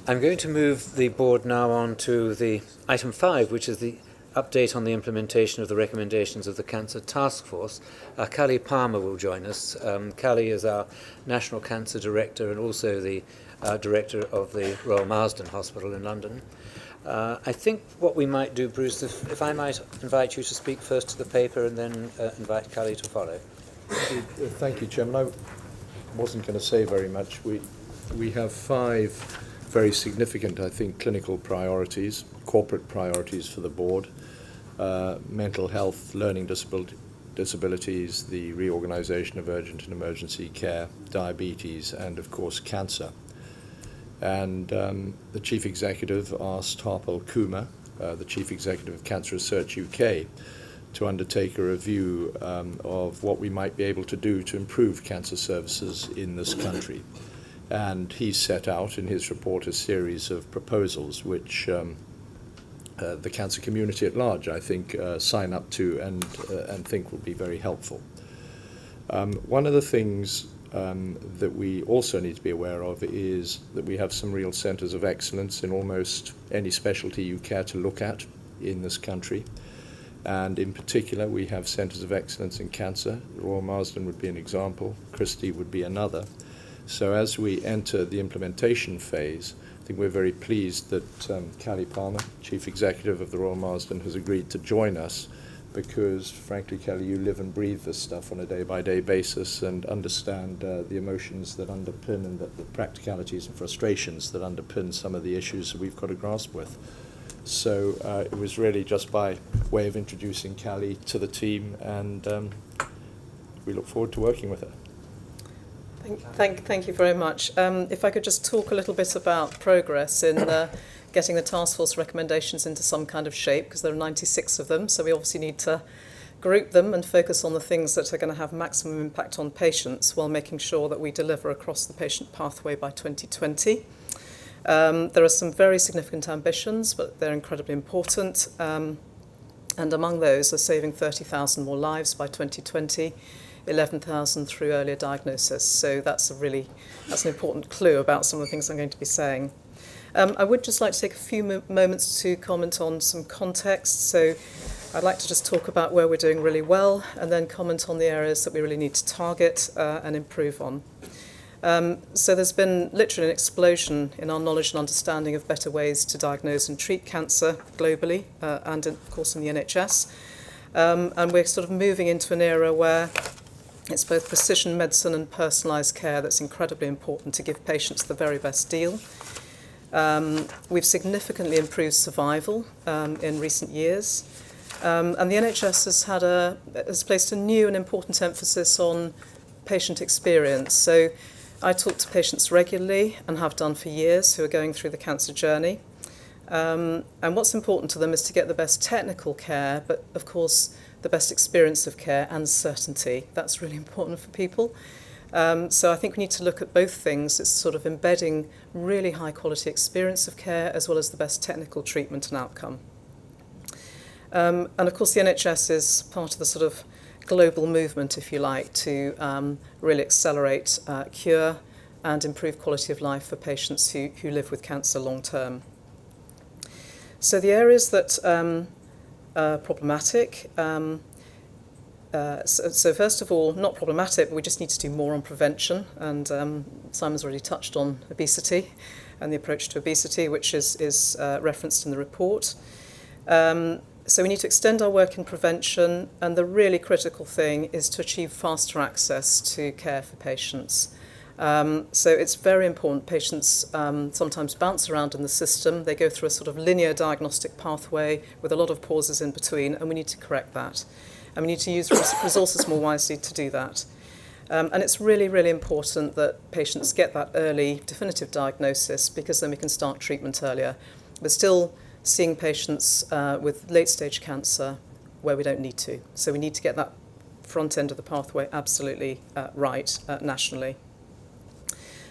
I'm going to move the board now on to the item 5, which is the update on the implementation of the recommendations of the Cancer Task Force. Callie Palmer will join us. Callie is our National Cancer Director and also the Director of the Royal Marsden Hospital in London. I think what we might do, Bruce, if I might invite you to speak first to the paper and then invite Callie to follow. Thank you, Chairman. I wasn't going to say very much. We have 5 very significant, I think, clinical priorities, corporate priorities for the board. Mental health, learning disabilities, the reorganisation of urgent and emergency care, diabetes, and of course cancer. And the Chief Executive asked Harpal Kumar, the Chief Executive of Cancer Research UK, to undertake a review of what we might be able to do to improve cancer services in this country. And he set out in his report a series of proposals which the cancer community at large, I think, sign up to and think will be very helpful. One of the things that we also need to be aware of is that we have some real centres of excellence in almost any specialty you care to look at in this country. And in particular, we have centres of excellence in cancer. Royal Marsden would be an example, Christie would be another. So as we enter the implementation phase, I think we're very pleased that Callie Palmer, Chief Executive of the Royal Marsden, has agreed to join us because, frankly, Callie, you live and breathe this stuff on a day-by-day basis and understand the emotions that underpin and the practicalities and frustrations that underpin some of the issues that we've got to grasp with. So it was really just by way of introducing Callie to the team, and we look forward to working with her. Thank you very much. If I could just talk a little bit about progress in getting the task force recommendations into some kind of shape, because there are 96 of them, so we obviously need to group them and focus on the things that are going to have maximum impact on patients while making sure that we deliver across the patient pathway by 2020. There are some very significant ambitions, but they're incredibly important. And among those are saving 30,000 more lives by 2020, 11,000 through earlier diagnosis. So that's an important clue about some of the things I'm going to be saying. I would just like to take a few moments to comment on some context. So I'd like to just talk about where we're doing really well and then comment on the areas that we really need to target and improve on. So there's been literally an explosion in our knowledge and understanding of better ways to diagnose and treat cancer globally and, of course, in the NHS. And we're sort of moving into an era where it's both precision medicine and personalised care that's incredibly important to give patients the very best deal. We've significantly improved survival in recent years. And the NHS has placed a new and important emphasis on patient experience. So I talk to patients regularly and have done for years who are going through the cancer journey. And what's important to them is to get the best technical care, but of course the best experience of care and certainty. That's really important for people. So I think we need to look at both things. It's sort of embedding really high quality experience of care as well as the best technical treatment and outcome. And of course the NHS is part of the sort of global movement, if you like, to really accelerate cure and improve quality of life for patients who live with cancer long term. So the areas that are problematic, so first of all, not problematic, but we just need to do more on prevention, and Simon's already touched on obesity and the approach to obesity, which is referenced in the report. So we need to extend our work in prevention, and the really critical thing is to achieve faster access to care for patients. So it's very important. Patients sometimes bounce around in the system. They go through a sort of linear diagnostic pathway with a lot of pauses in between, and we need to correct that. And we need to use resources more wisely to do that. And it's really, really important that patients get that early definitive diagnosis, because then we can start treatment earlier. We're still seeing patients with late-stage cancer where we don't need to. So we need to get that front end of the pathway absolutely right nationally.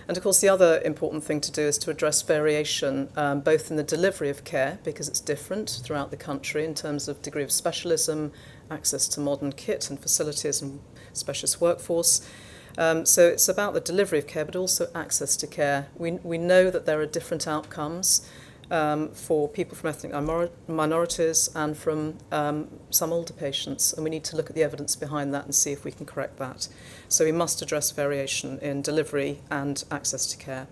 And of course, the other important thing to do is to address variation, both in the delivery of care, because it's different throughout the country in terms of degree of specialism, access to modern kit and facilities and specialist workforce, So it's about the delivery of care, but also access to care. We know that there are different outcomes for people from ethnic minorities and from some older patients, and we need to look at the evidence behind that and see if we can correct that. So we must address variation in delivery and access to care.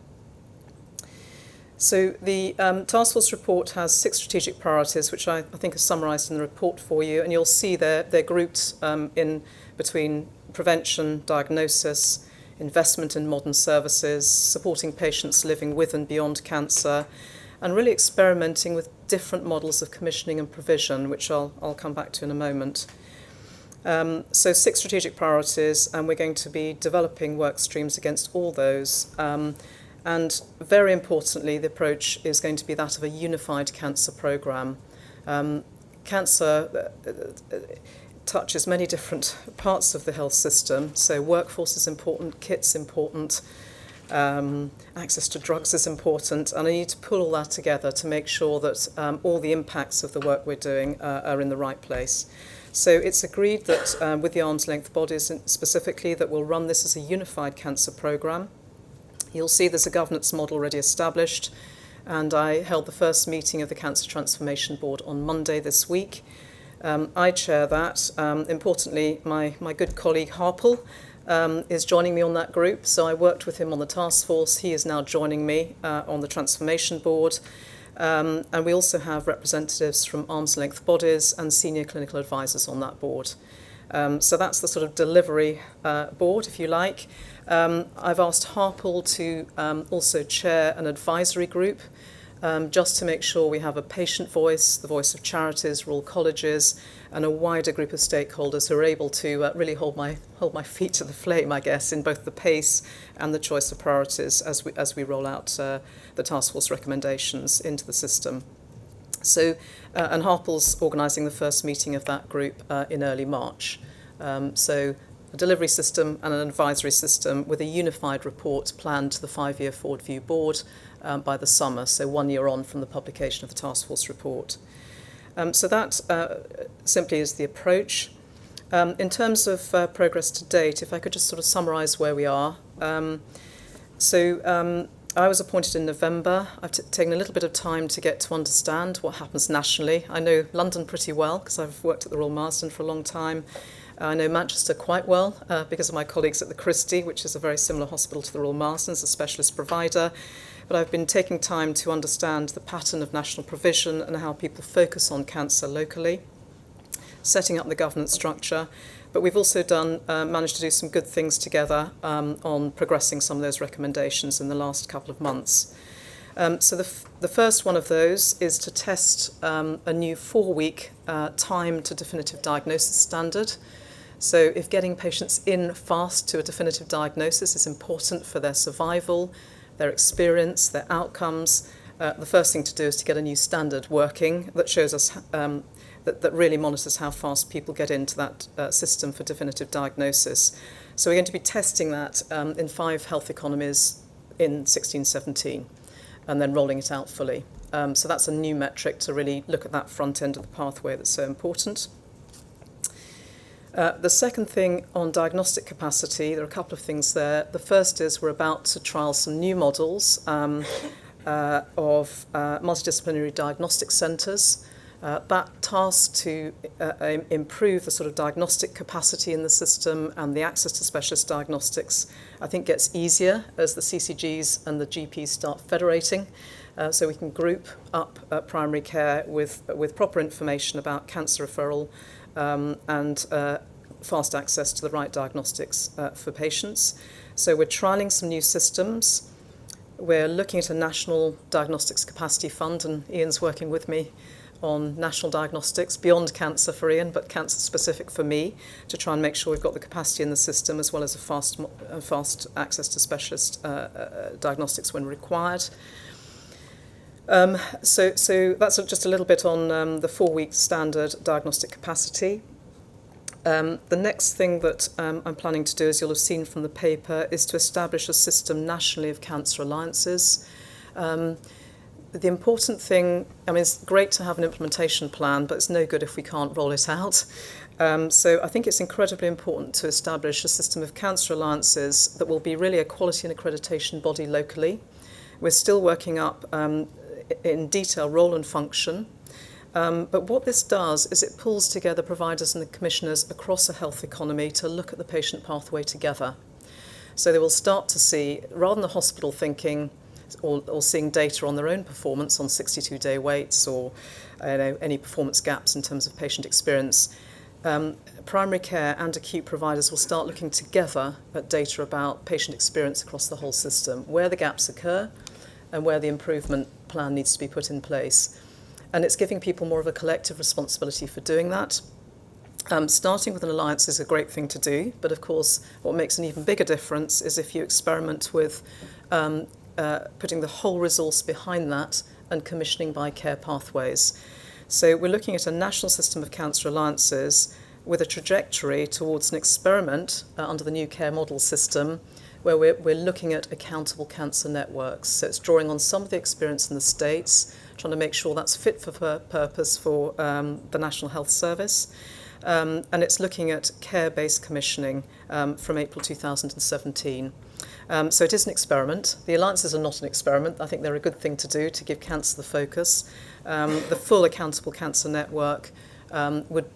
So the task force report has 6 strategic priorities, which I think are summarised in the report for you, and you'll see they're grouped in between prevention, diagnosis, investment in modern services, supporting patients living with and beyond cancer, and really experimenting with different models of commissioning and provision, which I'll come back to in a moment. So 6 strategic priorities, and we're going to be developing work streams against all those. And very importantly, the approach is going to be that of a unified cancer programme. Cancer touches many different parts of the health system, so workforce is important, kit's important, access to drugs is important, and I need to pull all that together to make sure that all the impacts of the work we're doing are in the right place. So it's agreed that with the arm's length bodies specifically that we'll run this as a unified cancer programme. You'll see there's a governance model already established, and I held the first meeting of the Cancer Transformation Board on Monday this week. I chair that. Importantly, my good colleague Harpal is joining me on that group, so I worked with him on the task force. He is now joining me on the Transformation Board. And we also have representatives from arm's length bodies and senior clinical advisors on that board. So that's the sort of delivery board, if you like. I've asked Harpal to also chair an advisory group, just to make sure we have a patient voice, the voice of charities, Royal Colleges, and a wider group of stakeholders who are able to really hold my feet to the flame, I guess, in both the pace and the choice of priorities as we roll out the task force recommendations into the system. So, and Harpal's organising the first meeting of that group in early March. So a delivery system and an advisory system with a unified report planned to the 5-year forward view board by the summer, so 1 year on from the publication of the task force report. So that simply is the approach. In terms of progress to date, if I could just sort of summarise where we are. I was appointed in November. I've taken a little bit of time to get to understand what happens nationally. I know London pretty well because I've worked at the Royal Marsden for a long time. I know Manchester quite well because of my colleagues at the Christie, which is a very similar hospital to the Royal Marsden as a specialist provider. But I've been taking time to understand the pattern of national provision and how people focus on cancer locally, setting up the governance structure. But we've also managed to do some good things together on progressing some of those recommendations in the last couple of months. So the first one of those is to test a new 4-week time to definitive diagnosis standard. So if getting patients in fast to a definitive diagnosis is important for their survival, their experience, their outcomes, the first thing to do is to get a new standard working that shows us that really monitors how fast people get into that system for definitive diagnosis. So we're going to be testing that in 5 health economies in 16-17 and then rolling it out fully. So that's a new metric to really look at that front end of the pathway that's so important. The second thing on diagnostic capacity, there are a couple of things there. The first is we're about to trial some new models of multidisciplinary diagnostic centres. That task to improve the sort of diagnostic capacity in the system and the access to specialist diagnostics, I think gets easier as the CCGs and the GPs start federating. So we can group up primary care with proper information about cancer referral and fast access to the right diagnostics for patients. So we're trialling some new systems. We're looking at a national diagnostics capacity fund, and Ian's working with me on national diagnostics beyond cancer for Ian, but cancer specific for me, to try and make sure we've got the capacity in the system as well as a fast access to specialist diagnostics when required. So that's just a little bit on the 4-week standard diagnostic capacity. The next thing that I'm planning to do, as you'll have seen from the paper, is to establish a system nationally of cancer alliances. The important thing, I mean, it's great to have an implementation plan, but it's no good if we can't roll it out. So I think it's incredibly important to establish a system of cancer alliances that will be really a quality and accreditation body locally. We're still working up in detail role and function. But what this does is it pulls together providers and the commissioners across a health economy to look at the patient pathway together. So they will start to see, rather than the hospital thinking or seeing data on their own performance on 62-day waits or any performance gaps in terms of patient experience, primary care and acute providers will start looking together at data about patient experience across the whole system, where the gaps occur and where the improvement plan needs to be put in place. And it's giving people more of a collective responsibility for doing that. Starting with an alliance is a great thing to do, but of course what makes an even bigger difference is if you experiment with putting the whole resource behind that and commissioning by care pathways. So we're looking at a national system of cancer alliances with a trajectory towards an experiment under the new care model system where we're looking at accountable cancer networks. So it's drawing on some of the experience in the States, trying to make sure that's fit for purpose for the National Health Service. And it's looking at care-based commissioning from April 2017. So it is an experiment. The alliances are not an experiment. I think they're a good thing to do to give cancer the focus. The full accountable cancer network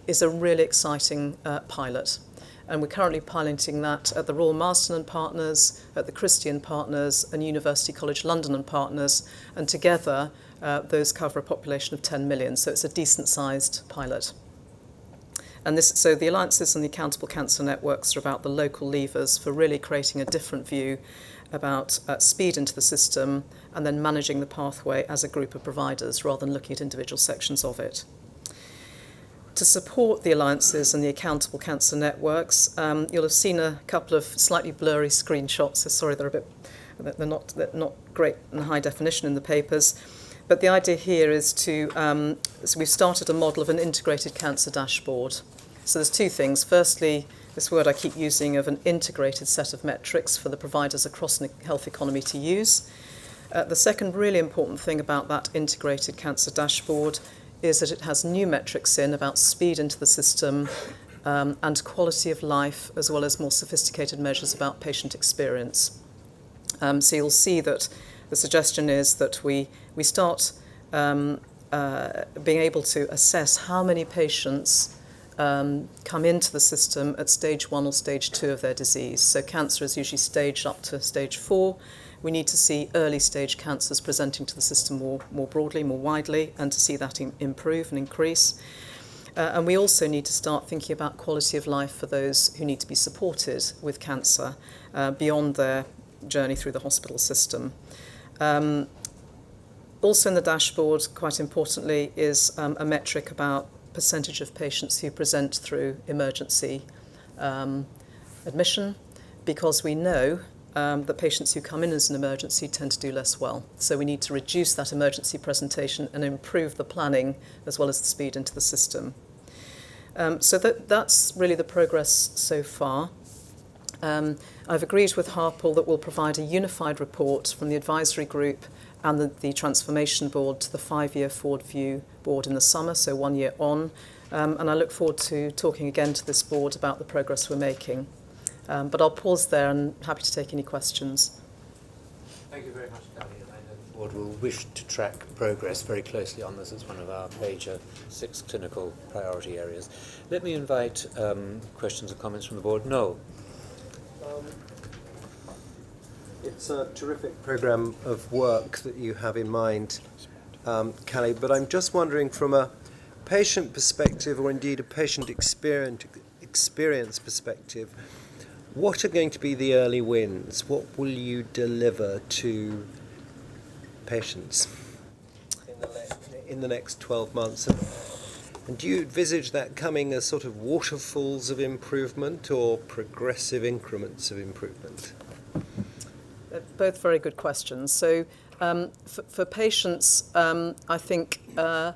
is a really exciting pilot. And we're currently piloting that at the Royal Marsden and Partners, at the Christian Partners and University College London and Partners. And together, those cover a population of 10 million. So it's a decent-sized pilot. And so the alliances and the accountable cancer networks are about the local levers for really creating a different view about speed into the system and then managing the pathway as a group of providers rather than looking at individual sections of it. To support the alliances and the accountable cancer networks, you'll have seen a couple of slightly blurry screenshots. So sorry, they're not great in high definition in the papers. But the idea here is so we've started a model of an integrated cancer dashboard. So there's two things. Firstly, this word I keep using of an integrated set of metrics for the providers across the health economy to use. The second really important thing about that integrated cancer dashboard is that it has new metrics in about speed into the system and quality of life, as well as more sophisticated measures about patient experience. So you'll see that the suggestion is that we start being able to assess how many patients come into the system at stage 1 or stage 2 of their disease. So cancer is usually staged up to stage 4. We need to see early stage cancers presenting to the system more broadly, more widely, and to see that improve and increase. And we also need to start thinking about quality of life for those who need to be supported with cancer beyond their journey through the hospital system. Also in the dashboard, quite importantly, is a metric about percentage of patients who present through emergency admission, because we know that patients who come in as an emergency tend to do less well. So we need to reduce that emergency presentation and improve the planning as well as the speed into the system. So that's really the progress so far. I've agreed with Harpal that we'll provide a unified report from the advisory group and the transformation board to the 5-year forward view board in the summer, so 1 year on. And I look forward to talking again to this board about the progress we're making. But I'll pause there and happy to take any questions. Thank you very much, Kelly. And I know the board will wish to track progress very closely on this as one of our major 6 clinical priority areas. Let me invite questions or comments from the board. Noel. It's a terrific programme of work that you have in mind, Callie, but I'm just wondering from a patient perspective, or indeed a patient experience perspective, what are going to be the early wins? What will you deliver to patients in the next 12 months? And do you envisage that coming as sort of waterfalls of improvement or progressive increments of improvement? Both very good questions. So for patients, I think the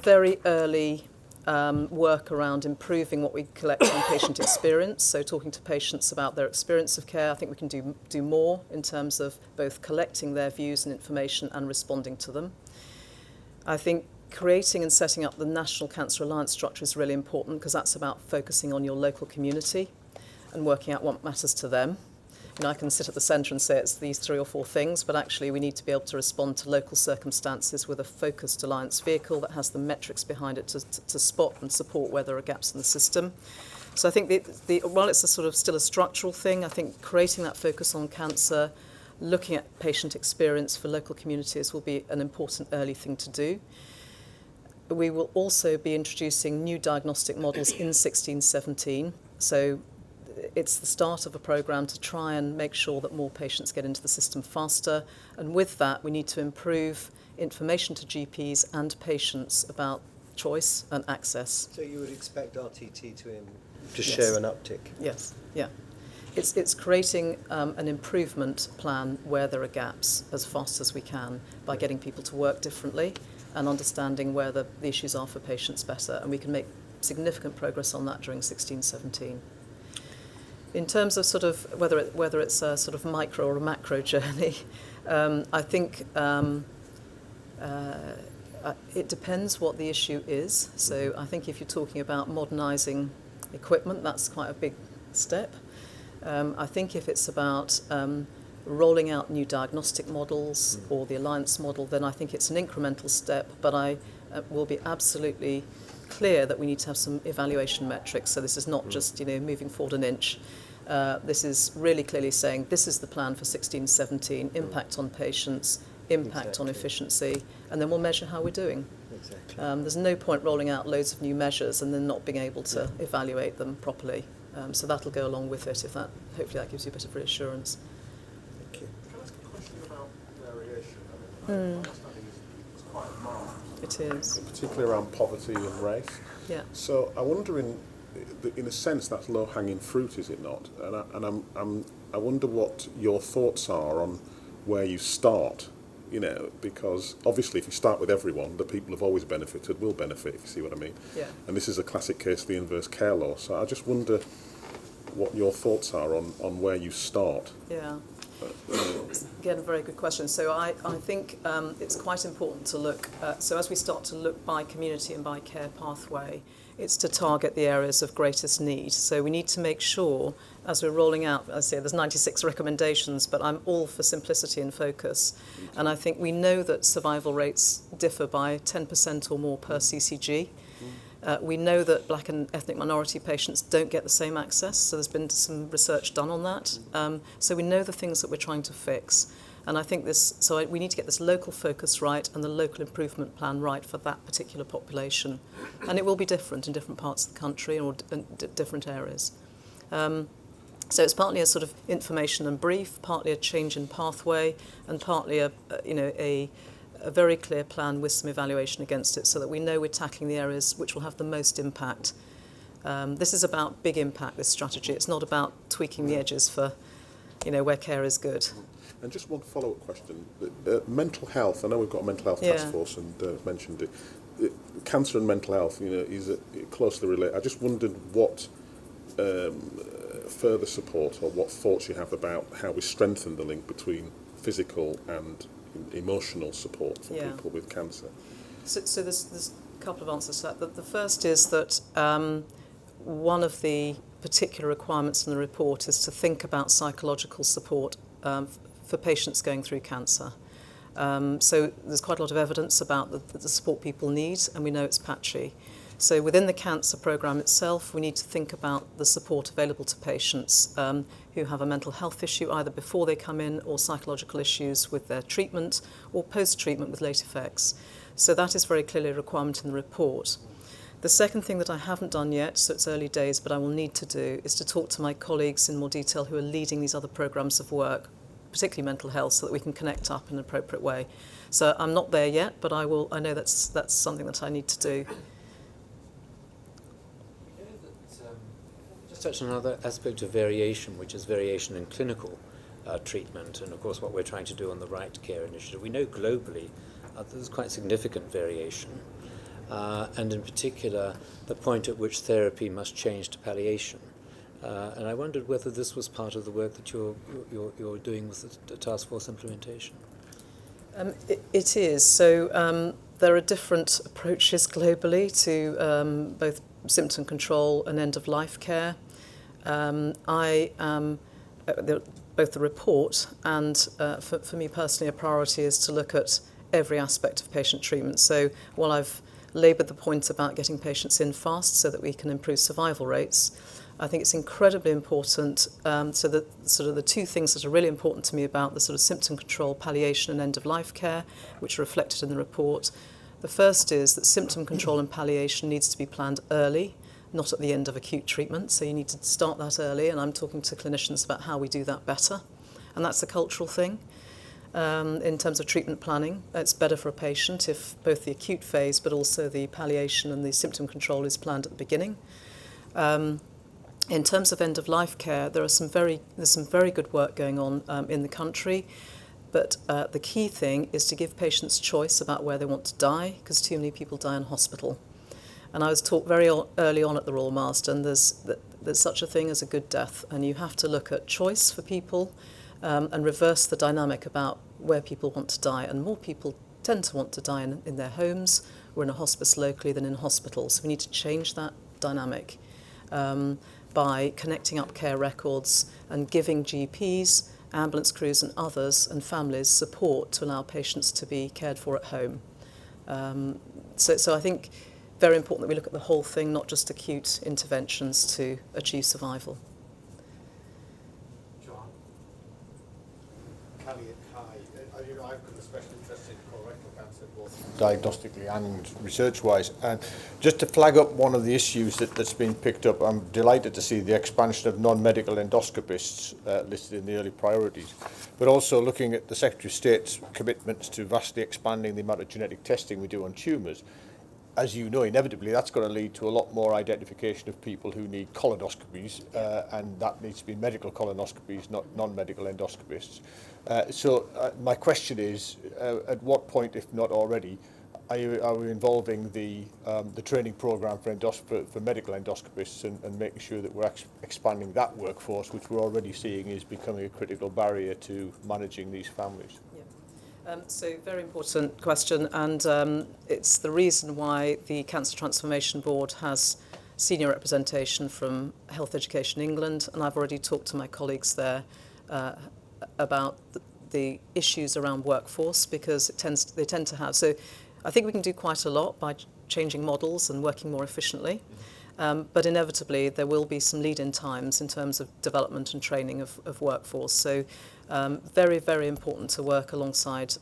very early work around improving what we collect on patient experience, so talking to patients about their experience of care, I think we can do more in terms of both collecting their views and information and responding to them. I think creating and setting up the National Cancer Alliance structure is really important because that's about focusing on your local community and working out what matters to them. You know, I can sit at the centre and say it's these 3 or 4 things, but actually we need to be able to respond to local circumstances with a focused alliance vehicle that has the metrics behind it to spot and support where there are gaps in the system. So I think while it's still a structural thing, I think creating that focus on cancer, looking at patient experience for local communities will be an important early thing to do. We will also be introducing new diagnostic models in 1617. So it's the start of a programme to try and make sure that more patients get into the system faster. And with that, we need to improve information to GPs and patients about choice and access. So you would expect RTT to Yes. show an uptick? Yes, yeah. It's creating an improvement plan where there are gaps as fast as we can by getting people to work differently and understanding where the issues are for patients better. And we can make significant progress on that during 1617. In terms of whether it's a sort of micro or a macro journey, I think it depends what the issue is. So I think if you're talking about modernising equipment, that's quite a big step. I think if it's about rolling out new diagnostic models or the alliance model, then I think it's an incremental step, but I will be absolutely clear that we need to have some evaluation metrics. So this is not just moving forward an inch. This is really clearly saying this is the plan for 1617, impact on patients, impact on efficiency, and then we'll measure how we're doing. Exactly. There's no point rolling out loads of new measures and then not being able to evaluate them properly. So that'll go along with it. Hopefully that gives you a bit of reassurance. Thank you. Can I ask a question about variation? I mean, my understanding is it's quite marked, It is. particularly around poverty and race. Yeah. So I wonder, in a sense, that's low-hanging fruit, is it not? And I wonder what your thoughts are on where you start. Because obviously if you start with everyone, the people who've always benefited will benefit, if you see what I mean. Yeah. And this is a classic case of the inverse care law. So I just wonder what your thoughts are on where you start. Yeah. Again, a very good question. So I think it's quite important to look, so as we start to look by community and by care pathway, it's to target the areas of greatest need. So we need to make sure, as we're rolling out, as I say, there's 96 recommendations, but I'm all for simplicity and focus. And I think we know that survival rates differ by 10% or more per CCG. We know that black and ethnic minority patients don't get the same access, so there's been some research done on that. So we know the things that we're trying to fix. And I think we need to get this local focus right and the local improvement plan right for that particular population. And it will be different in different parts of the country or different areas. So it's partly a sort of information and brief, partly a change in pathway, and partly a very clear plan with some evaluation against it so that we know we're tackling the areas which will have the most impact. This is about big impact, this strategy. It's not about tweaking the edges for, where care is good. And just one follow-up question. Mental health, I know we've got a mental health task force and mentioned it. Cancer and mental health, is closely related. I just wondered what further support or what thoughts you have about how we strengthen the link between physical and emotional support for people with cancer. So there's a couple of answers to that. The first is that one of the particular requirements in the report is to think about psychological support for patients going through cancer. So there's quite a lot of evidence about the support people need, and we know it's patchy. So within the cancer programme itself, we need to think about the support available to patients who have a mental health issue, either before they come in or psychological issues with their treatment or post-treatment with late effects. So that is very clearly a requirement in the report. The second thing that I haven't done yet, so it's early days, but I will need to do, is to talk to my colleagues in more detail who are leading these other programmes of work, particularly mental health, so that we can connect up in an appropriate way. So I'm not there yet, but I know that's something that I need to do. Just touch on another aspect of variation, which is variation in clinical treatment, and of course what we're trying to do on the Right Care Initiative. We know globally there's quite significant variation, and in particular the point at which therapy must change to palliation. And I wondered whether this was part of the work that you're doing with the task force implementation. It is. So there are different approaches globally to both symptom control and end-of-life care. Both the report and for me personally, a priority is to look at every aspect of patient treatment. So while I've laboured the point about getting patients in fast so that we can improve survival rates, I think it's incredibly important. So that sort of the two things that are really important to me about the sort of symptom control, palliation and end-of-life care, which are reflected in the report. The first is that symptom control and palliation needs to be planned early, not at the end of acute treatment. So you need to start that early, and I'm talking to clinicians about how we do that better. And that's a cultural thing. In terms of treatment planning, it's better for a patient if both the acute phase but also the palliation and the symptom control is planned at the beginning. In terms of end-of-life care, there's some very good work going on in the country, but the key thing is to give patients choice about where they want to die, because too many people die in hospital. And I was taught very early on at the Royal Marsden there's such a thing as a good death, and you have to look at choice for people and reverse the dynamic about where people want to die. And more people tend to want to die in their homes or in a hospice locally than in hospitals. So we need to change that dynamic by connecting up care records and giving GPs, ambulance crews and others and families support to allow patients to be cared for at home. So I think very important that we look at the whole thing, not just acute interventions to achieve survival. John? Callie, hi. I've got a special interest in colorectal cancer, both diagnostically and research-wise. And just to flag up one of the issues that's been picked up, I'm delighted to see the expansion of non-medical endoscopists listed in the early priorities, but also looking at the Secretary of State's commitments to vastly expanding the amount of genetic testing we do on tumours. As you know, inevitably that's going to lead to a lot more identification of people who need colonoscopies, and that needs to be medical colonoscopies, not non-medical endoscopists. So my question is, at what point, if not already, are we involving the training programme for medical endoscopists and making sure that we're expanding that workforce, which we're already seeing is becoming a critical barrier to managing these families? So very important question, and it's the reason why the Cancer Transformation Board has senior representation from Health Education England, and I've already talked to my colleagues there about the issues around workforce, because they tend to have. So I think we can do quite a lot by changing models and working more efficiently. But inevitably there will be some lead-in times in terms of development and training of workforce. So very, very important to work alongside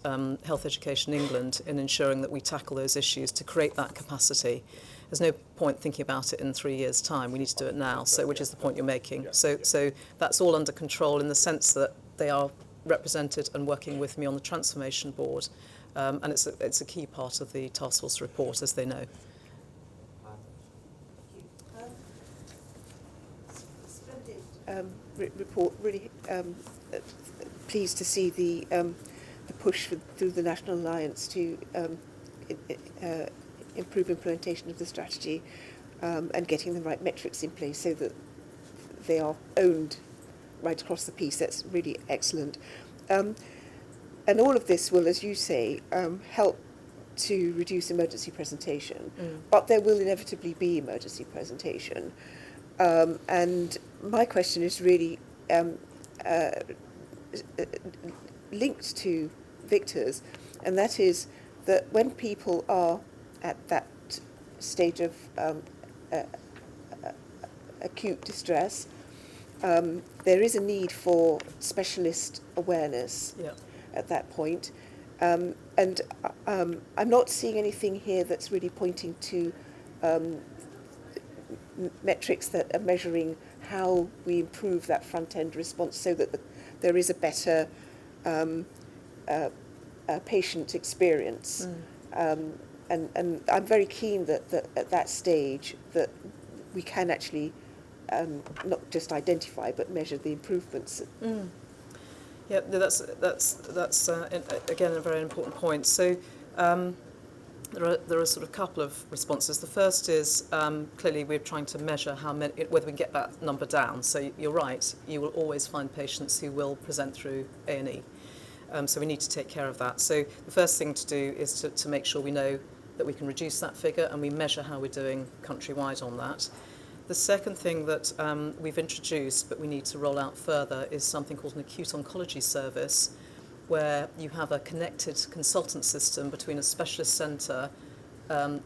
Health Education England in ensuring that we tackle those issues to create that capacity. There's no point thinking about it in 3 years' time. We need to do it now, so which is the point you're making. So that's all under control in the sense that they are represented and working with me on the Transformation Board. And it's a key part of the task force report, as they know. Report. Really pleased to see the push through the National Alliance to improve implementation of the strategy and getting the right metrics in place so that they are owned right across the piece. That's really excellent. And all of this will, as you say, help to reduce emergency presentation, but there will inevitably be emergency presentation. And my question is really linked to Victor's, and that is that when people are at that stage of acute distress, there is a need for specialist awareness at that point. And I'm not seeing anything here that's really pointing to metrics that are measuring how we improve that front-end response so that there is a better patient experience. And I'm very keen that at that stage that we can actually not just identify but measure the improvements. Yeah, that's again a very important point. So there are sort of a couple of responses. The first is clearly we're trying to measure whether we can get that number down. So you're right, you will always find patients who will present through A&E. So we need to take care of that. So the first thing to do is to make sure we know that we can reduce that figure, and we measure how we're doing countrywide on that. The second thing that we've introduced, but we need to roll out further, is something called an acute oncology service, where you have a connected consultant system between a specialist centre.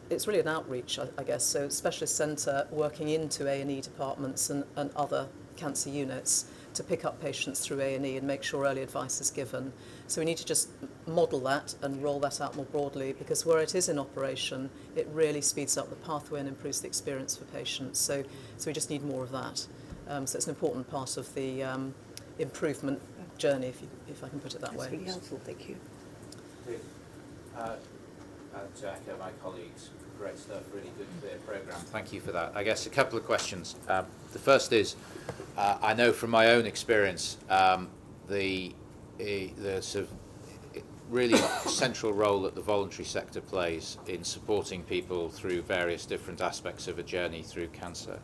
It's really an outreach, I guess, so specialist centre working into A&E departments and other cancer units to pick up patients through A&E and make sure early advice is given. So we need to just model that and roll that out more broadly, because where it is in operation, it really speeds up the pathway and improves the experience for patients. So we just need more of that. So it's an important part of the improvement journey, if I can put it that way. That's really helpful, thank you. To echo my colleagues, great stuff, really good, clear programme. Thank you for that. I guess a couple of questions. The first is, I know from my own experience, the sort of really central role that the voluntary sector plays in supporting people through various different aspects of a journey through cancer.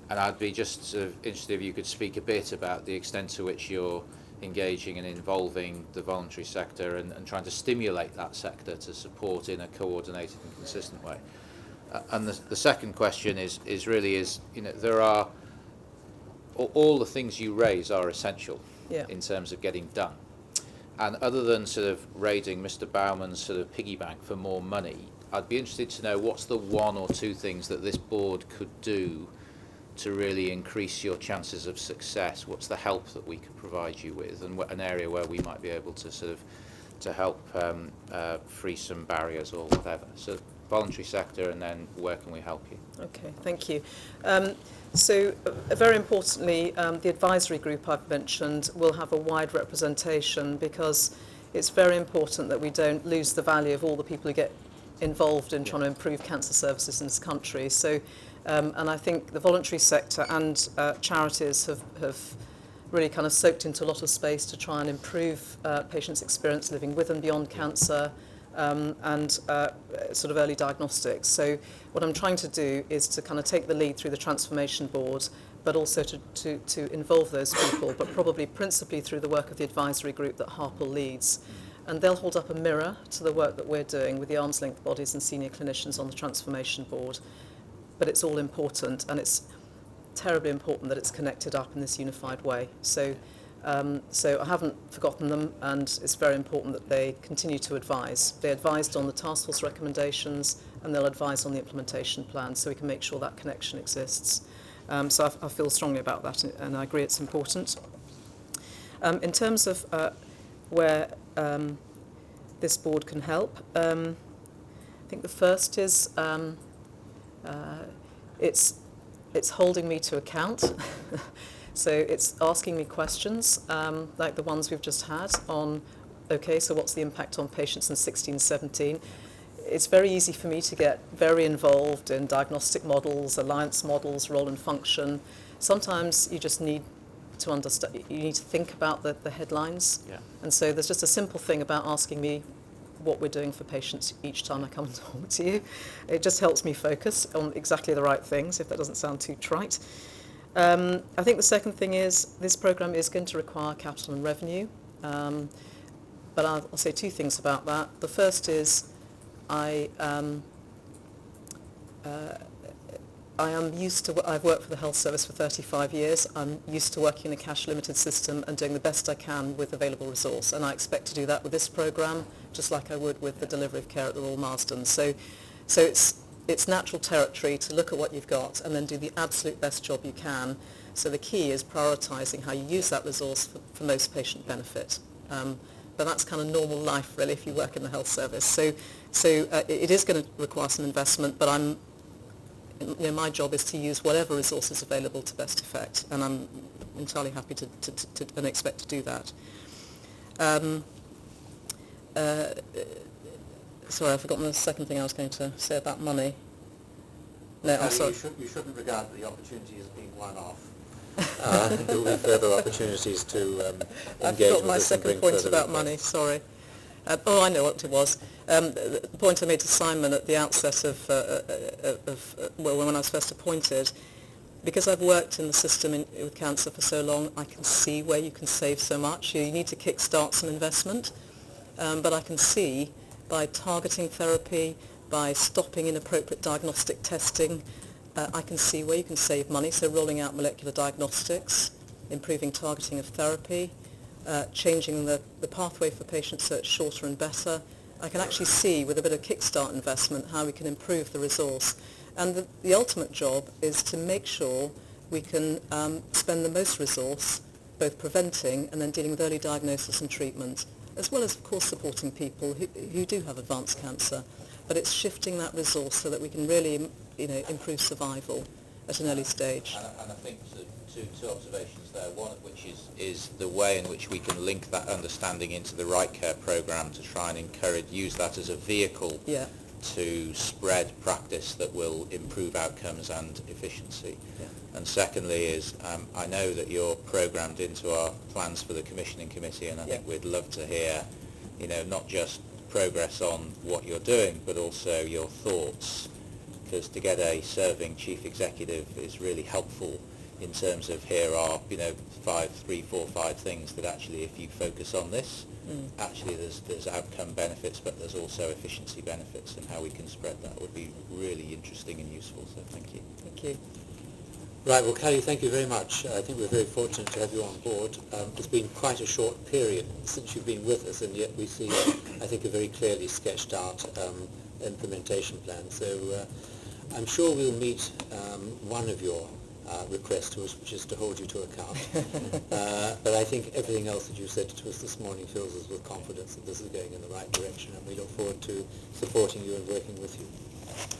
And I'd be just sort of interested if you could speak a bit about the extent to which you're engaging and involving the voluntary sector and trying to stimulate that sector to support in a coordinated and consistent way. And the second question is you know, there are all the things you raise are essential in terms of getting done. And other than sort of raiding Mr. Bauman's sort of piggy bank for more money, I'd be interested to know what's the one or two things that this board could do to really increase your chances of success. What's the help that we could provide you with, and an area where we might be able to sort of to help free some barriers or whatever. So voluntary sector, and then where can we help you? Okay, thank you. So very importantly, the advisory group I've mentioned will have a wide representation, because it's very important that we don't lose the value of all the people who get involved in trying to improve cancer services in this country. So, and I think the voluntary sector and charities have really kind of soaked into a lot of space to try and improve patients' experience living with and beyond cancer, and sort of early diagnostics. So what I'm trying to do is to kind of take the lead through the Transformation Board, but also to involve those people, but probably principally through the work of the advisory group that Harpal leads. And they'll hold up a mirror to the work that we're doing with the arm's length bodies and senior clinicians on the Transformation Board. But it's all important, and it's terribly important that it's connected up in this unified way. So I haven't forgotten them, and it's very important that they continue to advise. They advised on the task force recommendations, and they'll advise on the implementation plan, so we can make sure that connection exists. So I feel strongly about that, and I agree it's important. In terms of where this board can help, I think the first is it's holding me to account. So it's asking me questions like the ones we've just had on, okay, so what's the impact on patients in 16, 17? It's very easy for me to get very involved in diagnostic models, alliance models, role and function. Sometimes you just need to understand, you need to think about the headlines. Yeah. And so there's just a simple thing about asking me what we're doing for patients each time I come and talk to you. It just helps me focus on exactly the right things, if that doesn't sound too trite. I think the second thing is this programme is going to require capital and revenue. But I'll say two things about that. The first is I am used to, I've worked for the health service for 35 years. I'm used to working in a cash limited system and doing the best I can with available resource. And I expect to do that with this programme, just like I would with the delivery of care at the Royal Marsden. So it's natural territory to look at what you've got and then do the absolute best job you can. So the key is prioritising how you use that resource for most patient benefit. But that's kind of normal life, really, if you work in the health service. So it is going to require some investment, but my job is to use whatever resources available to best effect, and I'm entirely happy to and expect to do that. Sorry, I've forgotten the second thing I was going to say about money. No, I'm sorry. You shouldn't regard the opportunity as being one-off. There will be further opportunities to I engage forgot with my us and second bring point further about requests. money, sorry. I know what it was. The point I made to Simon at the outset of when I was first appointed, because I've worked in the system with cancer for so long, I can see where you can save so much. You need to kickstart some investment, but I can see by targeting therapy, by stopping inappropriate diagnostic testing, I can see where you can save money, so rolling out molecular diagnostics, improving targeting of therapy, changing the pathway for patient search shorter and better. I can actually see, with a bit of kickstart investment, how we can improve the resource. And the ultimate job is to make sure we can spend the most resource both preventing and then dealing with early diagnosis and treatment, as well as, of course, supporting people who do have advanced cancer. But it's shifting that resource so that we can really, improve survival at an early stage. And I think two observations there, one of which is the way in which we can link that understanding into the Right Care programme to try and use that as a vehicle to spread practice that will improve outcomes and efficiency. And secondly is, I know that you're programmed into our plans for the commissioning committee, and I think we'd love to hear, not just progress on what you're doing, but also your thoughts, because to get a serving chief executive is really helpful in terms of here are, 3, 4, 5 things that actually, if you focus on this, actually there's outcome benefits, but there's also efficiency benefits, and how we can spread that would be really interesting and useful. So thank you. Thank you. Right, well, Kelly, thank you very much. I think we're very fortunate to have you on board. It's been quite a short period since you've been with us, and yet we see, I think, a very clearly sketched out implementation plan. So I'm sure we'll meet one of your requests to us, which is to hold you to account. But I think everything else that you said to us this morning fills us with confidence that this is going in the right direction, and we look forward to supporting you and working with you.